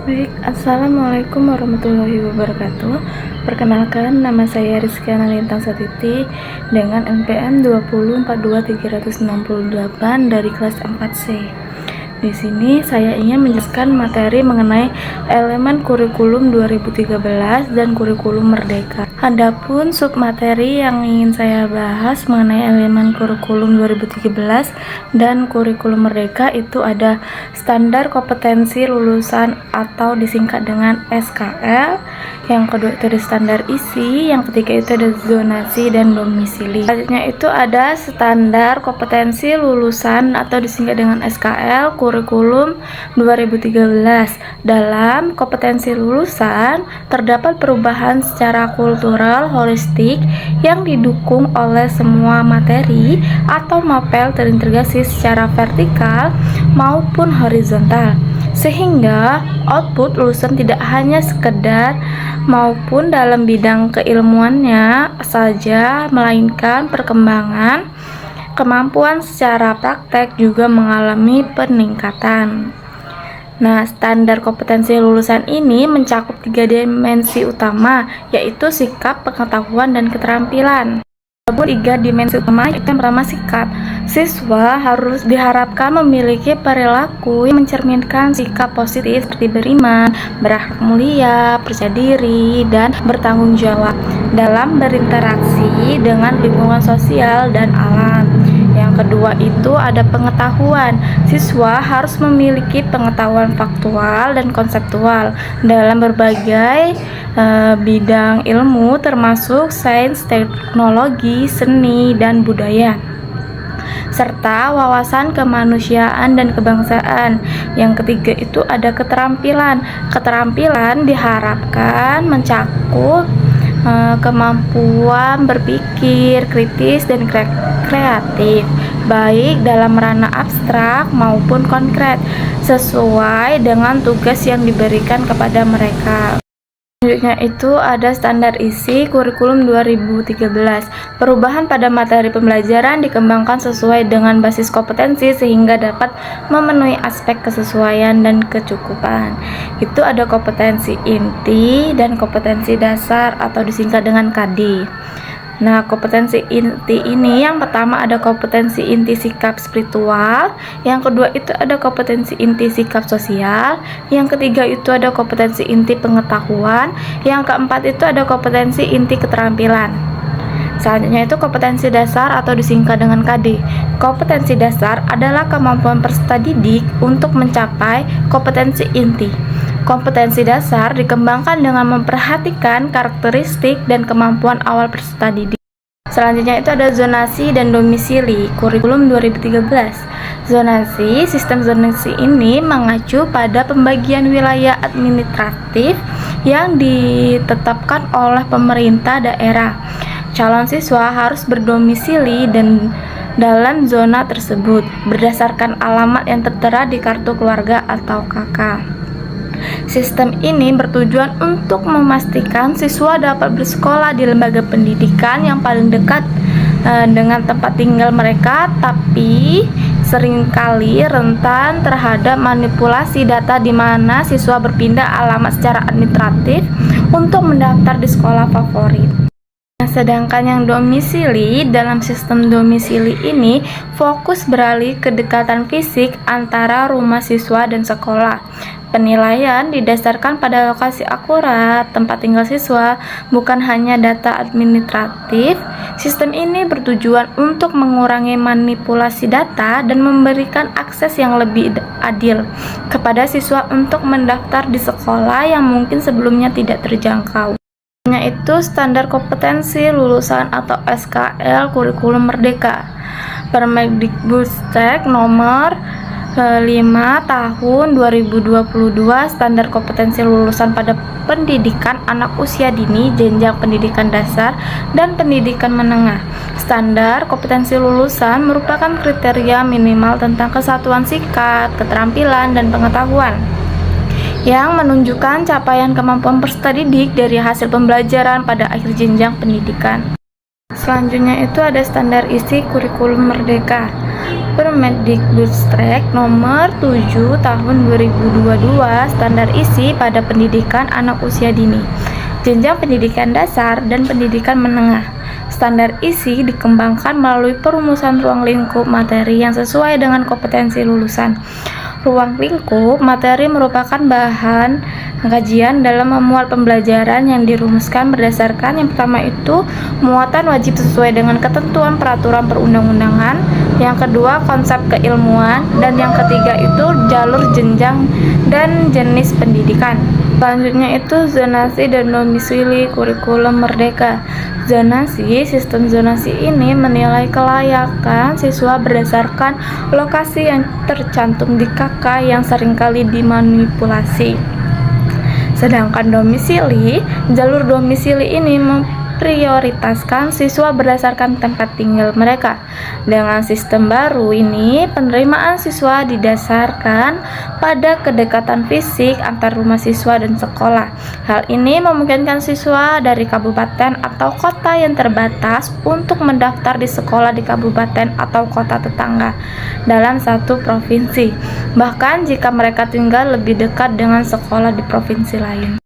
Baik, Assalamualaikum warahmatullahi wabarakatuh. Perkenalkan, nama saya Rizkyana Lintang Satiti dengan NPM 2042368 dari kelas 4C. Di sini saya ingin menjelaskan materi mengenai elemen kurikulum 2013 dan kurikulum merdeka. Adapun submateri yang ingin saya bahas mengenai elemen kurikulum 2013 dan kurikulum merdeka itu ada standar kompetensi lulusan atau disingkat dengan SKL, yang kedua itu ada standar isi, yang ketiga itu ada zonasi dan domisili. Selanjutnya itu ada standar kompetensi lulusan atau disingkat dengan SKL kurikulum 2013. Dalam kompetensi lulusan terdapat perubahan secara kultural holistik yang didukung oleh semua materi atau mapel terintegrasi secara vertikal maupun horizontal, sehingga output lulusan tidak hanya sekedar maupun dalam bidang keilmuannya saja, melainkan perkembangan kemampuan secara praktek juga mengalami peningkatan. Nah, standar kompetensi lulusan ini mencakup 3 dimensi utama, yaitu sikap, pengetahuan, dan keterampilan. Ada 3 dimensi utama, yaitu yang pertama sikap. Siswa harus diharapkan memiliki perilaku yang mencerminkan sikap positif seperti beriman, berakhlak mulia, percaya diri, dan bertanggung jawab dalam berinteraksi dengan lingkungan sosial dan alam. Yang kedua itu ada pengetahuan. Siswa harus memiliki pengetahuan faktual dan konseptual dalam berbagai bidang ilmu termasuk sains, teknologi, seni, dan budaya, serta wawasan kemanusiaan dan kebangsaan. Yang ketiga itu ada keterampilan. Keterampilan diharapkan mencakup kemampuan berpikir kritis dan kreatif, baik dalam ranah abstrak maupun konkret, sesuai dengan tugas yang diberikan kepada mereka. Selanjutnya itu ada standar isi kurikulum 2013. Perubahan pada materi pembelajaran dikembangkan sesuai dengan basis kompetensi sehingga dapat memenuhi aspek kesesuaian dan kecukupan. Itu ada kompetensi inti dan kompetensi dasar atau disingkat dengan KD. Nah, kompetensi inti ini yang pertama ada kompetensi inti sikap spiritual, yang kedua itu ada kompetensi inti sikap sosial, yang ketiga itu ada kompetensi inti pengetahuan, yang keempat itu ada kompetensi inti keterampilan. Selanjutnya itu kompetensi dasar atau disingkat dengan KD. Kompetensi dasar adalah kemampuan peserta didik untuk mencapai kompetensi inti. Kompetensi dasar dikembangkan dengan memperhatikan karakteristik dan kemampuan awal peserta didik. Selanjutnya itu ada zonasi dan domisili kurikulum 2013. Zonasi, sistem zonasi ini mengacu pada pembagian wilayah administratif yang ditetapkan oleh pemerintah daerah. Calon siswa harus berdomisili dan dalam zona tersebut berdasarkan alamat yang tertera di kartu keluarga atau KK. Sistem ini bertujuan untuk memastikan siswa dapat bersekolah di lembaga pendidikan yang paling dekat dengan tempat tinggal mereka, tapi seringkali rentan terhadap manipulasi data di mana siswa berpindah alamat secara administratif untuk mendaftar di sekolah favorit. Sedangkan yang domisili, dalam sistem domisili ini fokus beralih kedekatan fisik antara rumah siswa dan sekolah. Penilaian didasarkan pada lokasi akurat tempat tinggal siswa, bukan hanya data administratif. Sistem ini bertujuan untuk mengurangi manipulasi data dan memberikan akses yang lebih adil kepada siswa untuk mendaftar di sekolah yang mungkin sebelumnya tidak terjangkau. Yaitu standar kompetensi lulusan atau SKL kurikulum merdeka. Permendikbudristek nomor 5 tahun 2022 standar kompetensi lulusan pada pendidikan anak usia dini, jenjang pendidikan dasar dan pendidikan menengah. Standar kompetensi lulusan merupakan kriteria minimal tentang kesatuan sikap, keterampilan, dan pengetahuan yang menunjukkan capaian kemampuan peserta didik dari hasil pembelajaran pada akhir jenjang pendidikan. Selanjutnya itu ada standar isi kurikulum merdeka. Permendikbudristek nomor 7 tahun 2022 standar isi pada pendidikan anak usia dini, jenjang pendidikan dasar dan pendidikan menengah. Standar isi dikembangkan melalui perumusan ruang lingkup materi yang sesuai dengan kompetensi lulusan. Ruang lingkup materi merupakan bahan kajian dalam memuat pembelajaran yang dirumuskan berdasarkan yang pertama itu muatan wajib sesuai dengan ketentuan peraturan perundang-undangan, yang kedua konsep keilmuan, dan yang ketiga itu jalur jenjang dan jenis pendidikan. Selanjutnya itu zonasi dan domisili kurikulum merdeka. Zonasi, sistem zonasi ini menilai kelayakan siswa berdasarkan lokasi yang tercantum di KK yang seringkali dimanipulasi. Sedangkan domisili, jalur domisili ini memprioritaskan siswa berdasarkan tempat tinggal mereka. Dengan sistem baru ini, penerimaan siswa didasarkan pada kedekatan fisik antar rumah siswa dan sekolah. Hal ini memungkinkan siswa dari kabupaten atau kota yang terbatas untuk mendaftar di sekolah di kabupaten atau kota tetangga dalam satu provinsi, bahkan jika mereka tinggal lebih dekat dengan sekolah di provinsi lain.